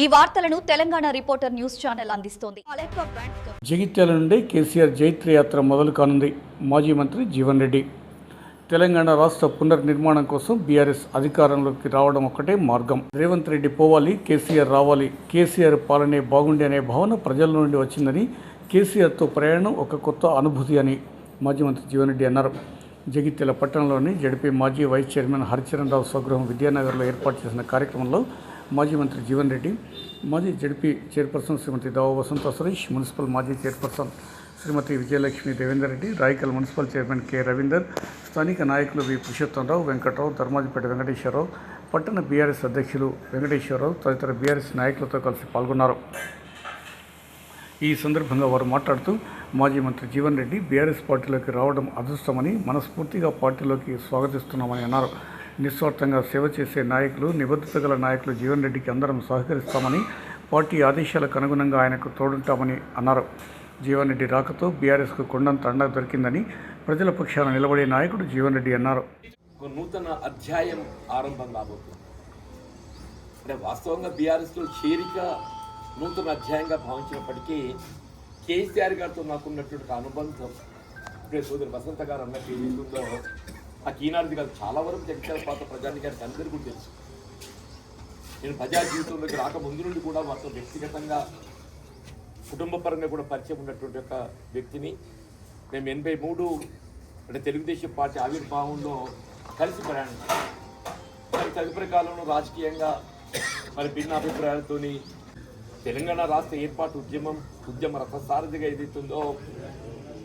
ఈ వార్తలను Telangana reporter news channel అందిస్తోంది. జగిత్యాల నుండి కేసీఆర్ జైత్రయాత్ర మొదలు కానుంది. మాజీ మంత్రి జీవన్ రెడ్డి తెలంగాణ రాష్ట్ర పునర్నిర్మాణం కోసం బీఆర్ఎస్ అధికారంలోకి రావడం ఒక్కటే మార్గం. రేవంత్ రెడ్డి పోవాలి, కేసీఆర్ రావాలి. కేసీఆర్ పాలనే బాగుండి అనే భావన ప్రజల నుండి వచ్చిందని, కేసీఆర్తో ప్రయాణం ఒక కొత్త అనుభూతి అని మాజీ మంత్రి జీవన్ రెడ్డి అన్నారు. జగిత్యాల పట్టణంలోని జడ్పీ మాజీ వైస్ చైర్మన్ హరిచరణ్ రావు స్వగృహం విద్యానగర్లో ఏర్పాటు చేసిన కార్యక్రమంలో మాజీ మంత్రి జీవన్ రెడ్డి, మాజీ ZP chairperson Srimati Dava Vasantha Suresh, municipal మాజీ chairperson Srimati Vijayalakshmi Devender Reddy, Raikal municipal chairman K Ravinder, స్థానిక నాయకులు వి పురుషోత్తమరావు, వెంకట్రావు, ధర్మాజిపేట వెంకటేశ్వరరావు, పట్టణ బీఆర్ఎస్ అధ్యక్షులు వెంకటేశ్వరరావు తదితర బీఆర్ఎస్ నాయకులతో కలిసి పాల్గొన్నారు. ఈ సందర్భంగా వారు మాట్లాడుతూ మాజీ మంత్రి జీవన్ రెడ్డి బీఆర్ఎస్ పార్టీలోకి రావడం అదృష్టమని, మనస్ఫూర్తిగా పార్టీలోకి స్వాగతిస్తున్నామని అన్నారు. నిస్వార్థంగా సేవ చేసే నాయకులు, నిబద్ధత గల నాయకులు జీవన్ రెడ్డికి అందరం సహకరిస్తామని, పార్టీ ఆదేశాలకు అనుగుణంగా ఆయనకు తోడుంటామని అన్నారు. జీవన్ రెడ్డి రాకతో బీఆర్ఎస్కు కొండంత అండ దొరికిందని ప్రజల పక్షాన నిలబడే నాయకుడు జీవన్ రెడ్డి అన్నారు. ఒక నూతన అధ్యాయం ఆరంభం కాబోతుంది. అంటే వాస్తవంగా బీఆర్ఎస్లో చేరిక నూతన అధ్యాయంగా భావించినప్పటికీ కేసీఆర్ గారితో నాకున్నటువంటి అనుబంధం ఇప్పుడే సోదరి వసంత గారు అన్నట్టు ఏదైతుందో ఆ ఈనాటిది కాదు, చాలా వరకు జగిత్యాల పాత ప్రజానికానికి అందరికీ కూడా తెలుసు. నేను ప్రజా జీవితంలోకి రాక ముందు నుండి కూడా వారితో వ్యక్తిగతంగా కుటుంబ పరంగా కూడా పరిచయం ఉన్నటువంటి ఒక వ్యక్తిని. మేము 83 అంటే తెలుగుదేశం పార్టీ ఆవిర్భావంలో కలిసి ప్రయాణించాం. మరి తదుపరి కాలంలో రాజకీయంగా మరి భిన్న అభిప్రాయాలతో తెలంగాణ రాష్ట్ర ఏర్పాటు ఉద్యమ రథసారథిగా ఏదైతుందో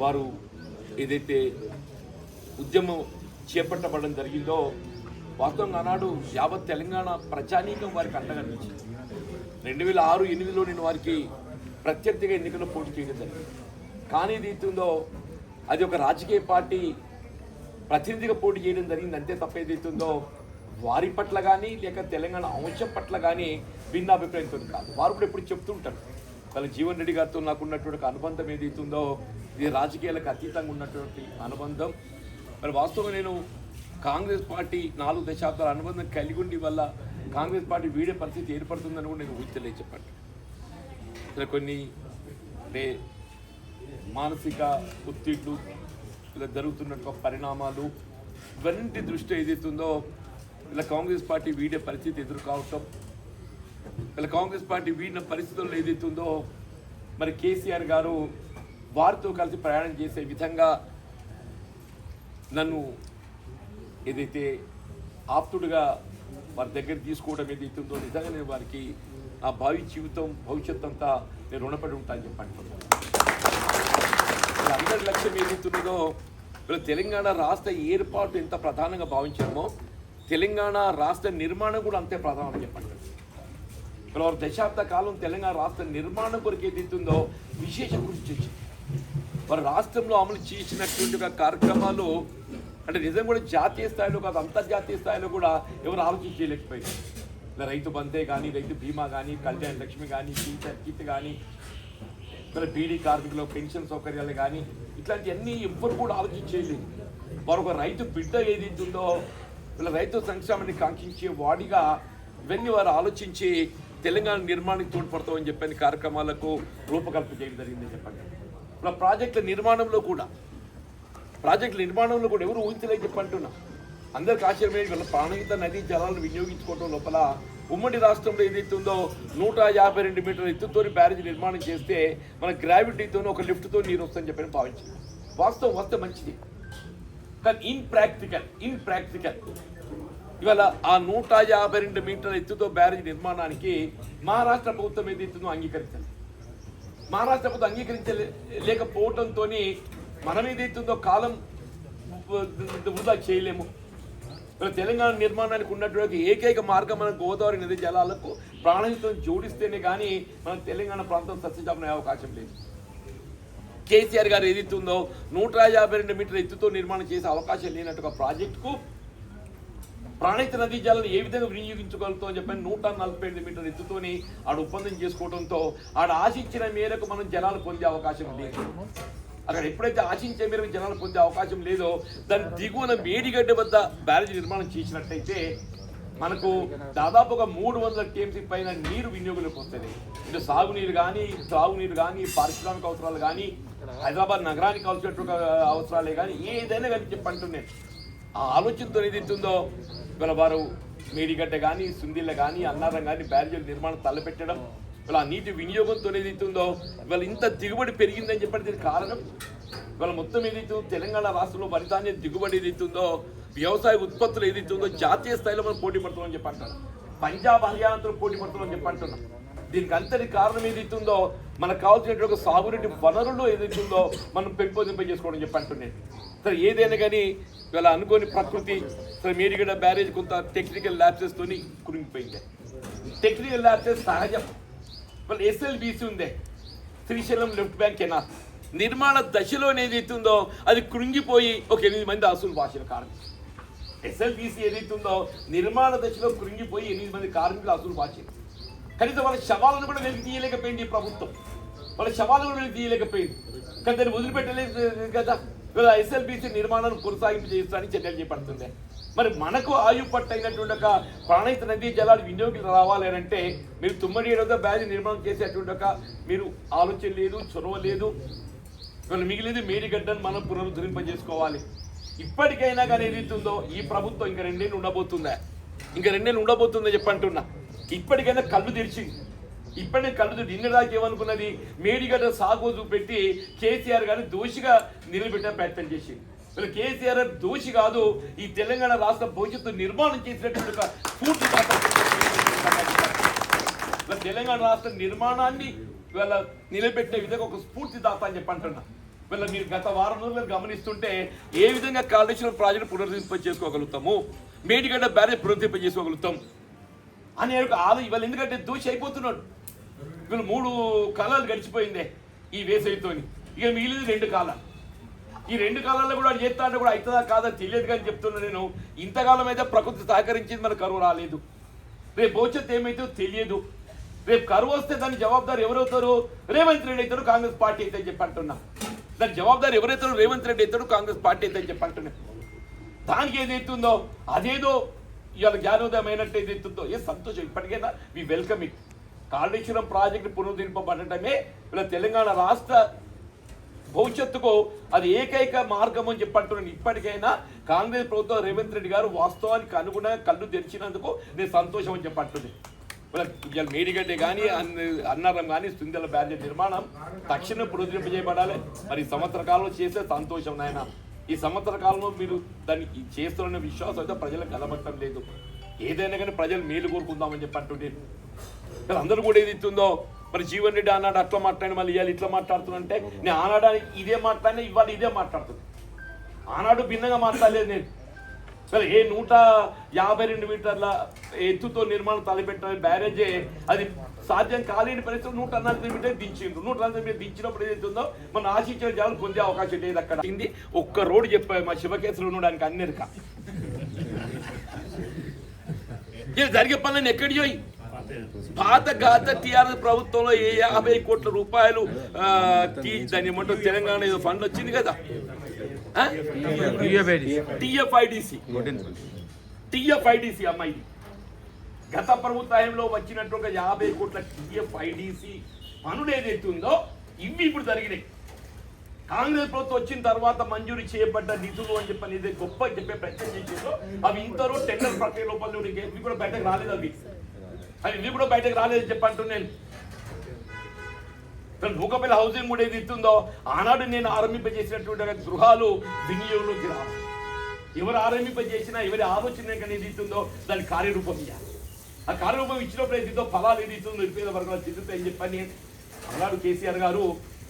వారు ఏదైతే ఉద్యమం చేపట్టబడడం జరిగిందో వాస్తవంగా ఆనాడు యావత్ తెలంగాణ ప్రజానీకం వారికి అండగా నిలిచింది. 2006-8లో నేను వారికి ప్రత్యర్థిగా ఎన్నికల్లో పోటీ చేయడం జరిగింది. కానీ ఏదైతుందో అది ఒక రాజకీయ పార్టీ ప్రతినిధిగా పోటీ చేయడం జరిగింది అంతే తప్ప ఏదైతుందో వారి పట్ల కానీ లేక తెలంగాణ అంశం పట్ల కానీ భిన్నాభిప్రాయంతో కాదు. వారు కూడా ఎప్పుడు చెప్తుంటారు వాళ్ళ జీవన్ రెడ్డి గారితో నాకు ఉన్నటువంటి అనుబంధం ఏదైతుందో ఇది రాజకీయాలకు అతీతంగా ఉన్నటువంటి అనుబంధం. మరి వాస్తవంగా నేను కాంగ్రెస్ పార్టీ 4 దశాబ్దాల అనుబంధం కలిగి ఉండి వల్ల కాంగ్రెస్ పార్టీ వీడే పరిస్థితి ఏర్పడుతుందని కూడా నేను ఊహించలేదు చెప్పండి. ఇలా కొన్ని అంటే మానసిక ఒత్తిళ్లు ఇలా జరుగుతున్న పరిణామాలు ఇవన్నీ దృష్టి ఏదైతుందో ఇలా కాంగ్రెస్ పార్టీ వీడే పరిస్థితి ఎదురు కావటం, ఇలా కాంగ్రెస్ పార్టీ వీడిన పరిస్థితుల్లో ఏదైతుందో మరి కేసీఆర్ గారు వారితో కలిసి ప్రయాణం చేసే విధంగా నన్ను ఏదైతే ఆప్తుడుగా వారి దగ్గర తీసుకోవడం ఏదైతుందో నిజంగా నేను వారికి నా భావి జీవితం భవిష్యత్తు అంతా నేను రుణపడి ఉంటానని చెప్పండి. అందరి లక్ష్యం ఏదైతున్నదో తెలంగాణ రాష్ట్ర ఏర్పాటు ఎంత ప్రధానంగా భావించామో తెలంగాణ రాష్ట్ర నిర్మాణం కూడా అంతే ప్రధానం చెప్పండి. వారు దశాబ్ద కాలం తెలంగాణ రాష్ట్ర నిర్మాణం కొరకు ఏదైతుందో విశేష కృషి చేసింది. వారు రాష్ట్రంలో అమలు చేసినటువంటి కార్యక్రమాలు అంటే నిజం కూడా జాతీయ స్థాయిలో కాదు అంతర్జాతీయ స్థాయిలో కూడా ఎవరు ఆలోచన చేయలేకపోయారు. ఇలా రైతు బందే కానీ, రైతు బీమా కానీ, కళ్యాణ లక్ష్మి కానీ, టీచర్ కిట్ కానీ, ఇలా బీడీ కార్మికుల పెన్షన్ సౌకర్యాలు కానీ ఇట్లాంటివన్నీ ఎవ్వరు కూడా ఆలోచన చేయలేదు. వారు ఒక రైతు బిడ్డ ఏదైతుందో ఇలా రైతు సంక్షేమాన్ని కాంక్షించే వాడిగా ఇవన్నీ వారు ఆలోచించి తెలంగాణ నిర్మాణానికి తోడ్పడతామని చెప్పని కార్యక్రమాలకు రూపకల్పన చేయడం జరిగిందని చెప్పండి. ఇలా ప్రాజెక్టుల నిర్మాణంలో కూడా ఎవరు ఊహించలేని చెప్పంటున్నా అందరికి ఆశ్చర్యమైన ప్రాణహిత నదీ జలాలను వినియోగించుకోవడం లోపల ఉమ్మడి రాష్ట్రంలో ఏదైతుందో 152 మీటర్ల ఎత్తుతో బ్యారేజ్ నిర్మాణం చేస్తే మన గ్రావిటీతో ఒక లిఫ్ట్తో నీరు వస్తుందని చెప్పని భావించింది. వాస్తవం వస్తే మంచిది, కానీ ఇన్ప్రాక్టికల్ ఇవాళ ఆ 152 మీటర్ల ఎత్తుతో బ్యారేజ్ నిర్మాణానికి మహారాష్ట్ర ప్రభుత్వం ఏదైతుందో అంగీకరించాలి. మహారాష్ట్ర ప్రభుత్వం అంగీకరించలేకపోవడంతో మనం ఏదైతుందో కాలం వృధా చేయలేము. తెలంగాణ నిర్మాణానికి ఉన్నటువంటి ఏకైక మార్గం మన గోదావరి నది జలాలకు ప్రాణహితం జోడిస్తేనే కానీ మన తెలంగాణ ప్రాంతం సస్యజాపనే అవకాశం లేదు. కేసీఆర్ గారు ఏదైతుందో 152 మీటర్ల ఎత్తుతో నిర్మాణం చేసే అవకాశం లేనట్టు ప్రాజెక్టుకు ప్రాణహిత నదీ జలాలను ఏ విధంగా వినియోగించగలుగుతామని చెప్పని 148 మీటర్ల ఎత్తుతోని ఆడ ఒప్పందం చేసుకోవడంతో ఆడ ఆశించిన మేరకు మనం జలాలు పొందే అవకాశం లేదు. అక్కడ ఎప్పుడైతే ఆశించే మేరకు జనాలు పొందే అవకాశం లేదో దాని దిగువన మేడిగడ్డ వద్ద బ్యారేజ్ నిర్మాణం చేసినట్టయితే మనకు దాదాపు ఒక 300 టీఎంసీ పైన నీరు వినియోగంలోకి వస్తుంది. ఇటు సాగునీరు కానీ, త్రాగునీరు కానీ, పారిశ్రామిక అవసరాలు కానీ, హైదరాబాద్ నగరానికి అవసరమైన అవసరాలే కానీ ఏదైనా కానీ చెప్పంటున్నాను. ఆ ఆలోచనతో ఏదైతుందో ఇవాళ వారు మేడిగడ్డ కానీ, సుందిళ్ళ కానీ, అన్నారం కానీ బ్యారేజీల నిర్మాణం తలపెట్టడం, ఇవాళ నీటి వినియోగంతో ఏదైతుందో ఇవాళ ఇంత దిగుబడి పెరిగిందని చెప్పండి. దీనికి కారణం ఇవాళ మొత్తం ఏదైతుందో తెలంగాణ రాష్ట్రంలో వరి ధాన్యం దిగుబడి ఏదైతుందో, వ్యవసాయ ఉత్పత్తులు ఏదైతుందో జాతీయ స్థాయిలో మనం పోటీ పడుతున్నామని చెప్పి అంటున్నాం. పంజాబ్ హర్యానాతో పోటీ పడుతున్నామని చెప్పి అంటున్నాం. దీనికి అంతటి కారణం ఏదైతుందో మనకు కావాల్సినటువంటి సాగునీటి వనరులు ఏదైతుందో మనం పెంపొందింపజేసుకోవడం చెప్పి అంటున్నాను. సరే ఏదైనా కానీ ఇవాళ అనుకోని ప్రకృతి సరే మేడిగడ్డ బ్యారేజ్ కొంత టెక్నికల్ ల్యాబ్సెస్తో కురింగిపోయింది. టెక్నికల్ ల్యాబ్సెస్ సహజం. వాళ్ళు ఎస్ఎల్బీసీ ఉందే, శ్రీశైలం లెఫ్ట్ బ్యాంక్ కెనాల్ నిర్మాణ దశలో ఏదైతుందో అది కృంగిపోయి ఒక 8 మంది అసలు భాషల కార్మికులు. ఎస్ఎల్బీసీ ఏదైతుందో నిర్మాణ దశలో కృంగిపోయి 8 మంది కార్మికులు అసలు భాషలు. కనీసం వాళ్ళ శవాలను కూడా వెలికి తీయలేకపోయింది ఈ ప్రభుత్వం. వాళ్ళ శవాలను కూడా వెలికి తీయలేకపోయింది. కానీ దాన్ని వదిలిపెట్టలేదు కదా. ఇవాళ ఎస్ఎల్బీసీ నిర్మాణాన్ని కొనసాగింపు చేస్తారని చర్యలు చేపడుతుంది. మరి మనకు ఆయువు పట్టైనటువంటి ఒక ప్రాణహిత నదీ జలాలు వినియోగం రావాలి అని అంటే మీరు తుమ్మడి ఏడవ బ్యారేజ్ నిర్మాణం చేసేటువంటి ఒక మీరు ఆలోచన లేదు, చొరవ లేదు. ఇవాళ మిగిలింది మేడిగడ్డను మనం పునరుద్ధరింపజేసుకోవాలి. ఇప్పటికైనా కానీ ఏదైతుందో ఈ ప్రభుత్వం ఇంకా 2 ఏళ్ళు ఉండబోతుందా, ఇంకా 2 ఏళ్ళు ఉండబోతుందా చెప్పంటున్నా. ఇప్పటికైనా కళ్ళు తెరిచింది. ఇప్పటికే కళ్ళు తెరిచి ఇన్నదాకా ఏమనుకున్నది మేడిగడ్డ సాగు చూపెట్టి కేసీఆర్ గారిని దోషిగా నిలబెట్టే ప్రయత్నం చేసింది. వీళ్ళు కేసీఆర్ దోషి కాదు, ఈ తెలంగాణ రాష్ట్ర భవిష్యత్తు నిర్మాణం చేసినటువంటి ఒక పూర్తి తెలంగాణ రాష్ట్ర నిర్మాణాన్ని వీళ్ళ నిలబెట్టే విధంగా ఒక స్ఫూర్తిదాత అని చెప్పి అంటున్నా. వీళ్ళ మీరు గత వారం రోజులు గమనిస్తుంటే ఏ విధంగా కాళేశ్వరం ప్రాజెక్టు పునరుద్ధరింప చేసుకోగలుగుతాము, మేడిగడ్డ బ్యారేజ్ పునరుద్ధరింప చేసుకోగలుగుతాం అని ఇవాళ ఎందుకంటే దోషి అయిపోతున్నాడు. వీళ్ళు 3 కాలాలు గడిచిపోయిందే ఈ వేసవితోని. ఇక మిగిలింది 2 కాలాలు. ఈ 2 కాలాల్లో కూడా చేస్తా అంటే కూడా అవుతుందా కాదా తెలియదు కానీ చెప్తున్నా నేను. ఇంతకాలం అయితే ప్రకృతి సహకరించింది, మన కరువు రాలేదు. రేపు భవిష్యత్తు ఏమైతే తెలియదు. రేపు కరువు వస్తే దాని జవాబుదారు ఎవరవుతారు? రేవంత్ రెడ్డి అవుతాడు, కాంగ్రెస్ పార్టీ అయితే చెప్పంటున్నా. దాని జవాబుదారు ఎవరైతారో రేవంత్ రెడ్డి అవుతాడు, కాంగ్రెస్ పార్టీ అయితే చెప్పంటున్నా. దానికి ఏదైతుందో అదేదో ఇవాళ జ్ఞానోదయం అయినట్టు ఏదైతుందో ఏ సంతోషం. ఇప్పటికైనా we welcome it. Kaleshwaram project పునరుద్ధరింపబడటమే ఇలా తెలంగాణ రాష్ట్ర భవిష్యత్తుకు అది ఏకైక మార్గం అని చెప్పంటున్నాను. ఇప్పటికైనా కాంగ్రెస్ ప్రభుత్వం రేవంత్ రెడ్డి గారు వాస్తవానికి అనుగుణంగా కళ్ళు తెరిచినందుకు నేను సంతోషం అని చెప్పంటుంది. ఇలా మేడిగడ్డ కానీ అన్నారం కానీ సుందెల బ్యారేజ్ నిర్మాణం తక్షణం పునరుద్ధరింపజేయబడాలి. మరి ఈ సంవత్సర కాలంలో చేస్తే సంతోషం నాయన. ఈ సంవత్సర కాలంలో మీరు దాన్ని చేస్తున్న విశ్వాసం అయితే ప్రజలకు కలబట్టడం లేదు. ఏదైనా కానీ ప్రజలు మేలు కోరుకుందామని చెప్పి అంటుండే అందరూ కూడా ఏది ఇస్తుందో. మరి జీవన్ రెడ్డి ఆనాడు అట్లా మాట్లాడి మళ్ళీ ఇవాళ ఇట్లా మాట్లాడుతున్నంటే నేను ఆనాడానికి ఇదే మాట్లాడినా ఇవాళ ఇదే మాట్లాడుతుంది. ఆనాడు భిన్నంగా మాట్లాడలేదు నేను. సరే 152 మీటర్ల ఎత్తుతో నిర్మాణం తలపెట్టిన బ్యారేజే అది సాధ్యం కాలేని పరిస్థితులు 140 మీటర్లు దించిండ్రు. 140 మీటర్లు దించినప్పుడు ఏదైతుందో మన ఆశించిన జనాలు పొందే అవకాశం లేదు. అక్కడ ఒక్క రోడ్డు చెప్పాయి మా శివకేశ్వరం ఉండడానికి అన్నిరిక జరిగే పనులను ఎక్కడియో పాత గాత టీఆర్ఎస్ ప్రభుత్వంలో 50 కోట్ల రూపాయలు దాని ఏమంటారు తెలంగాణ ఏదో ఫండ్ వచ్చింది కదా, టిఎఫ్ఐడిసి అమ్మాయి గత ప్రభుత్వంలో వచ్చినట్టు ఒక 50 కోట్ల టిఎఫ్ఐడిసి పనులు ఏదైతుందో ఇవి ఇప్పుడు జరిగినాయి. కాంగ్రెస్ ప్రభుత్వం వచ్చిన తర్వాత మంజూరు చేయబడ్డ నిధులు అని చెప్పని ఏదైతే గొప్ప చెప్పే ప్రయత్నం చేసిందో అవి ఇంతలో టెండర్ ప్రక్రియ లోపల ఇవి కూడా బయటకు రాలేదు. ఇవి కూడా బయటకు రాలేదని చెప్పంటున్నాను. నూకపల్లి హౌసింగ్ కూడా ఏది ఇస్తుందో ఆనాడు నేను ఆరంభింపజేసినటువంటి గృహాలు వినియోగంలోకి రావాలి. ఎవరు ఆరంభింపజేసినా ఎవరి ఆలోచన ఏది ఇస్తుందో దాని కార్యరూపం ఇవ్వాలి. ఆ కార్యరూపం ఇచ్చినప్పుడు ఏదితో ఫలాలు ఏది ఇస్తుందో నిరుపేద వర్గాలు చెందుతాయని చెప్పని అన్నాడు కేసీఆర్ గారు.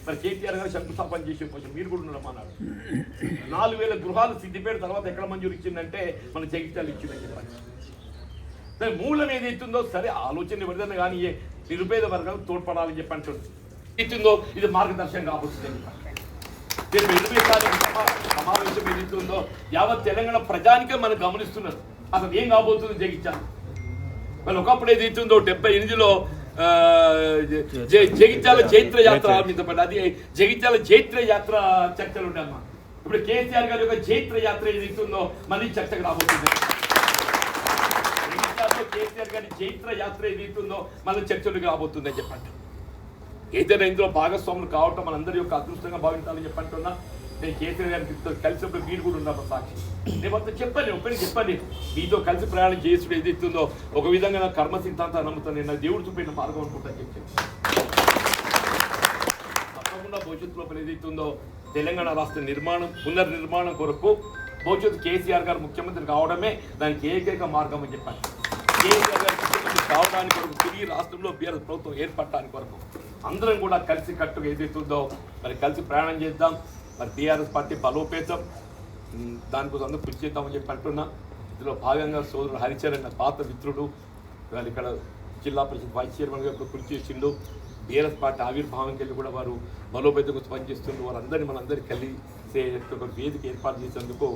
మరి కేటీఆర్ గారు శంకుస్థాపన చేసే కోసం మీరు కూడా ఉన్నాం అన్నాడు. 4000 గృహాలు సిద్ధిపేట తర్వాత ఎక్కడ మంజూరు ఇచ్చిందంటే మన జగిత్యాలు ఇచ్చిందని చెప్పండి. దాని మూలం ఏది ఇస్తుందో సరే ఆలోచన ఎవరిదైనా కానీ నిరుపేద వర్గాలు తోడ్పడాలని చెప్పి అంటుంది. ఇస్తుందో ఇది మార్గదర్శనం కాబోతుంది. సమావేశం ఏదైతుందో యావత్ తెలంగాణ ప్రజానికే మనం గమనిస్తున్నారు అసలు ఏం కాబోతుంది జగిత్యాల. మరి ఒకప్పుడు ఏదైతుందో 78లో జగిత్యాల చైత్ర యాత్ర ఆరంభించబడి అది జగిత్యాల చైత్ర యాత్ర చర్చలు ఉండమ్మా. ఇప్పుడు కేసీఆర్ గారి యొక్క చైత్ర యాత్ర ఏదైతుందో మళ్ళీ చర్చకు రాబోతుంది. కేసీఆర్ గారి జైత్ర యాత్ర ఏదైతుందో మన చర్చలు రాబోతుందని చెప్పండి. ఏదైనా ఇందులో భాగస్వాములు కావటం మనందరి యొక్క అదృష్టంగా భావించాలని చెప్పంటున్నా. నేను కేసీఆర్ గారికి కలిసినప్పుడు మీరు కూడా ఉన్నా సాక్షి. నేను చెప్పండి ఒక్కరికి చెప్పండి, మీతో కలిసి ప్రయాణం చేసుడు ఏదైతుందో ఒక విధంగా నా కర్మ సిద్ధాంతాన్ని నమ్ముతాను, నేను నా దేవుడు చూపిన మార్గం అనుకుంటాను చెప్పి తప్పకుండా భవిష్యత్తు లోపల ఏదైతుందో తెలంగాణ రాష్ట్ర నిర్మాణం పునర్నిర్మాణం కొరకు భవిష్యత్తు కేసీఆర్ గారు ముఖ్యమంత్రి కావడమే దానికి ఏకైక మార్గం అని చెప్పాను. కేసీఆర్ గారు ముఖ్యమంత్రి కావడానికి కొరకు తిరిగి రాష్ట్రంలో బీఆర్ఎస్ ప్రభుత్వం ఏర్పడటానికి కొరకు అందరం కూడా కలిసి కట్టుగా ఏదైతుందో మరి కలిసి ప్రయాణం చేద్దాం. మరి బీఆర్ఎస్ పార్టీ బలోపేతం దానికోసం అందరూ కృషి చేద్దామని చెప్పి అంటున్నా. ఇందులో భాగంగా సోదరుడు హరిచరణ్ పాత మిత్రుడు వాళ్ళు ఇక్కడ జిల్లా పరిషత్ వైస్ చైర్మన్గా కూడా కృషి చేసిండు. బీఆర్ఎస్ పార్టీ ఆవిర్భావంకి వెళ్ళి కూడా వారు బలోపేతం కోసం పనిచేస్తుండ్రు. వారందరినీ మనందరికీ కలిసే ఒక వేదిక ఏర్పాటు చేసేందుకు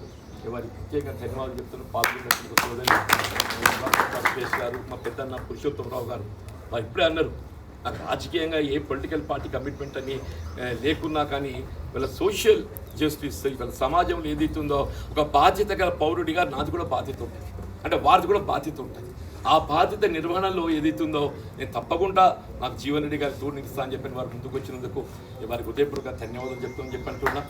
వారికి ప్రత్యేకంగా ధన్యవాదాలు చెప్తున్నారు. పాల్గొన్నటువంటి సోదరు గారు, మా పెద్దన్న పురుషోత్తమరావు గారు వారు ఇప్పుడే అన్నారు, నాకు రాజకీయంగా ఏ పొలిటికల్ పార్టీ కమిట్మెంట్ అని లేకున్నా కానీ వీళ్ళ సోషల్ జస్టిస్ వీళ్ళ సమాజంలో ఏదైతుందో ఒక బాధ్యత గల పౌరుడిగా నాది కూడా బాధ్యత ఉంటుంది, అంటే వారిది కూడా బాధ్యత ఉంటుంది. ఆ బాధ్యత నిర్వహణలో ఏదైతుందో నేను తప్పకుండా నాకు జీవన్ రెడ్డి గారి తోడు నిలుస్తా అని చెప్పిన వారు ముందుకు వచ్చినందుకు వారికి హృదయపూర్వక ధన్యవాదాలు చెప్తామని చెప్పంటున్నా.